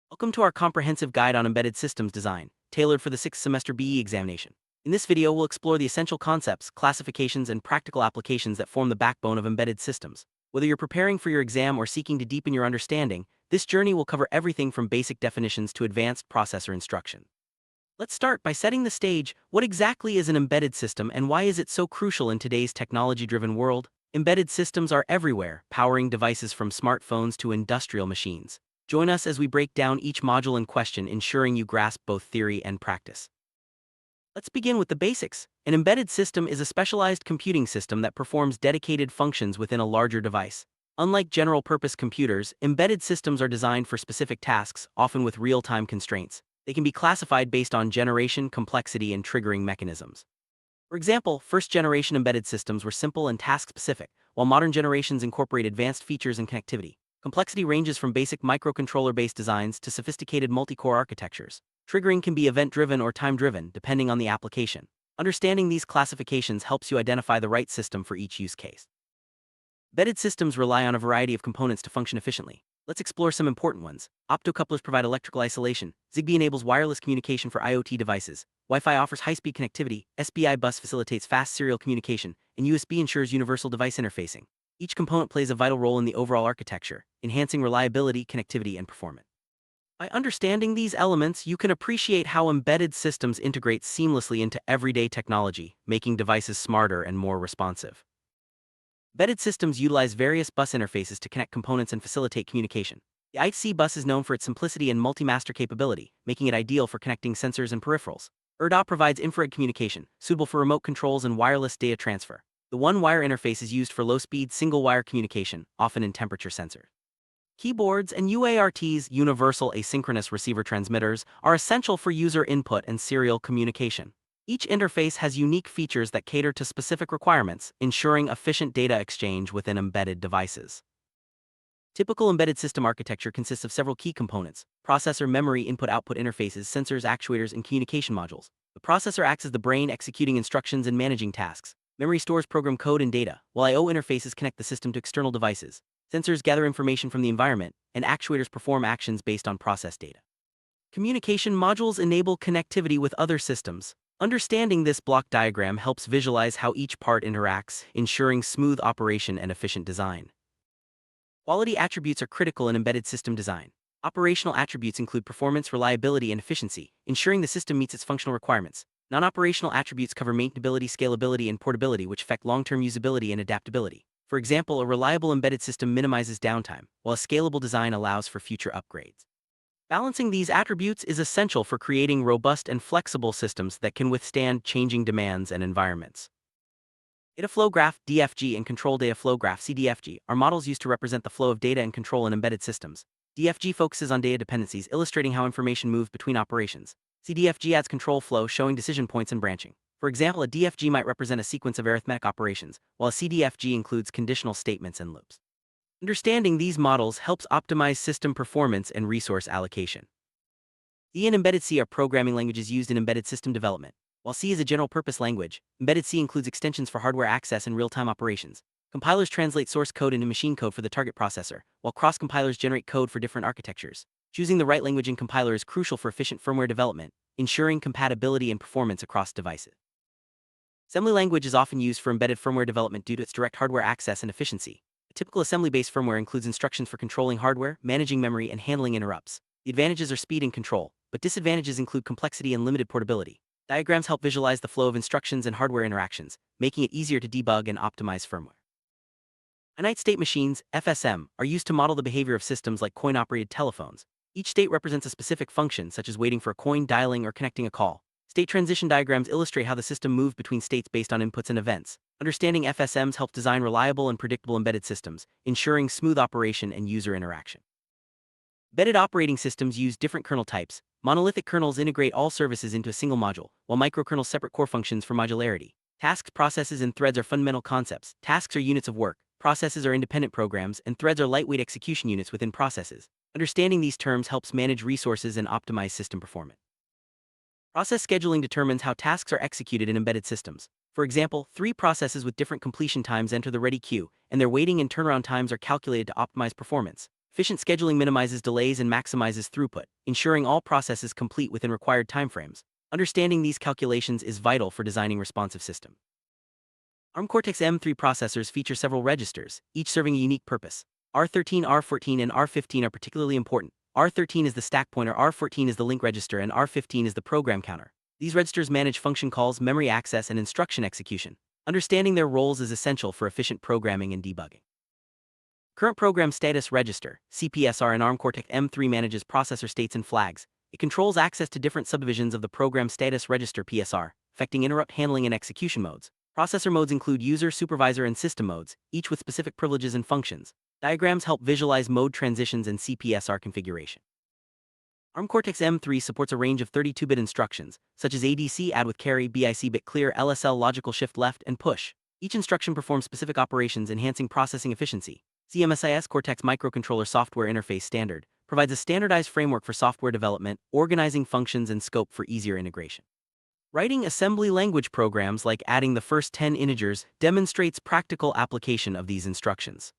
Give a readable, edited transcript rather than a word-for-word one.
Welcome to our comprehensive guide on embedded systems design, tailored for the 6th semester BE examination. In this video, we'll explore the essential concepts, classifications, and practical applications that form the backbone of embedded systems. Whether you're preparing for your exam or seeking to deepen your understanding, this journey will cover everything from basic definitions to advanced processor instruction. Let's start by setting the stage. What exactly is an embedded system and why is it so crucial in today's technology-driven world? Embedded systems are everywhere, powering devices from smartphones to industrial machines. Join us as we break down each module in question, ensuring you grasp both theory and practice. Let's begin with the basics. An embedded system is a specialized computing system that performs dedicated functions within a larger device. Unlike general-purpose computers, embedded systems are designed for specific tasks, often with real-time constraints. They can be classified based on generation, complexity, and triggering mechanisms. For example, first-generation embedded systems were simple and task-specific, while modern generations incorporate advanced features and connectivity. Complexity ranges from basic microcontroller-based designs to sophisticated multi-core architectures. Triggering can be event-driven or time-driven, depending on the application. Understanding these classifications helps you identify the right system for each use case. Embedded systems rely on a variety of components to function efficiently. Let's explore some important ones. Optocouplers provide electrical isolation. Zigbee enables wireless communication for IoT devices. Wi-Fi offers high-speed connectivity. SPI bus facilitates fast serial communication, and USB ensures universal device interfacing. Each component plays a vital role in the overall architecture, enhancing reliability, connectivity, and performance. By understanding these elements, you can appreciate how embedded systems integrate seamlessly into everyday technology, making devices smarter and more responsive. Embedded systems utilize various bus interfaces to connect components and facilitate communication. The I2C bus is known for its simplicity and multi-master capability, making it ideal for connecting sensors and peripherals. ERDA provides infrared communication, suitable for remote controls and wireless data transfer. The one-wire interface is used for low-speed single-wire communication, often in temperature sensors. Keyboards and UARTs, universal asynchronous receiver transmitters, are essential for user input and serial communication. Each interface has unique features that cater to specific requirements, ensuring efficient data exchange within embedded devices. Typical embedded system architecture consists of several key components: processor, memory, input-output interfaces, sensors, actuators, and communication modules. The processor acts as the brain, executing instructions and managing tasks. Memory stores program code and data, while I/O interfaces connect the system to external devices. Sensors gather information from the environment, and actuators perform actions based on processed data. Communication modules enable connectivity with other systems. Understanding this block diagram helps visualize how each part interacts, ensuring smooth operation and efficient design. Quality attributes are critical in embedded system design. Operational attributes include performance, reliability, and efficiency, ensuring the system meets its functional requirements. Non-operational attributes cover maintainability, scalability, and portability, which affect long-term usability and adaptability. For example, a reliable embedded system minimizes downtime, while a scalable design allows for future upgrades. Balancing these attributes is essential for creating robust and flexible systems that can withstand changing demands and environments. Data flow graph (DFG) and control data flow graph (CDFG) are models used to represent the flow of data and control in embedded systems. DFG focuses on data dependencies, illustrating how information moves between operations. CDFG adds control flow, showing decision points and branching. For example, a DFG might represent a sequence of arithmetic operations, while a CDFG includes conditional statements and loops. Understanding these models helps optimize system performance and resource allocation. C and embedded C are programming languages used in embedded system development. While C is a general-purpose language, embedded C includes extensions for hardware access and real-time operations. Compilers translate source code into machine code for the target processor, while cross-compilers generate code for different architectures. Choosing the right language and compiler is crucial for efficient firmware development, ensuring compatibility and performance across devices. Assembly language is often used for embedded firmware development due to its direct hardware access and efficiency. A typical assembly-based firmware includes instructions for controlling hardware, managing memory, and handling interrupts. The advantages are speed and control, but disadvantages include complexity and limited portability. Diagrams help visualize the flow of instructions and hardware interactions, making it easier to debug and optimize firmware. Finite state machines, FSM, are used to model the behavior of systems like coin-operated telephones. Each state represents a specific function, such as waiting for a coin, dialing, or connecting a call. State transition diagrams illustrate how the system moves between states based on inputs and events. Understanding FSMs helps design reliable and predictable embedded systems, ensuring smooth operation and user interaction. Embedded operating systems use different kernel types. Monolithic kernels integrate all services into a single module, while microkernels separate core functions for modularity. Tasks, processes, and threads are fundamental concepts. Tasks are units of work, processes are independent programs, and threads are lightweight execution units within processes. Understanding these terms helps manage resources and optimize system performance. Process scheduling determines how tasks are executed in embedded systems. For example, 3 processes with different completion times enter the ready queue, and their waiting and turnaround times are calculated to optimize performance. Efficient scheduling minimizes delays and maximizes throughput, ensuring all processes complete within required timeframes. Understanding these calculations is vital for designing responsive systems. ARM Cortex-M3 processors feature several registers, each serving a unique purpose. R13, R14, and R15 are particularly important. R13 is the stack pointer, R14 is the link register, and R15 is the program counter. These registers manage function calls, memory access, and instruction execution. Understanding their roles is essential for efficient programming and debugging. Current Program Status Register, CPSR, in ARM Cortex-M3 manages processor states and flags. It controls access to different subdivisions of the Program Status Register PSR, affecting interrupt handling and execution modes. Processor modes include user, supervisor, and system modes, each with specific privileges and functions. Diagrams help visualize mode transitions and CPSR configuration. ARM Cortex-M3 supports a range of 32-bit instructions, such as ADC, add with carry, BIC bit clear, LSL logical shift left, and push. Each instruction performs specific operations, enhancing processing efficiency. CMSIS Cortex Microcontroller Software Interface Standard provides a standardized framework for software development, organizing functions and scope for easier integration. Writing assembly language programs like adding the first 10 integers demonstrates practical application of these instructions.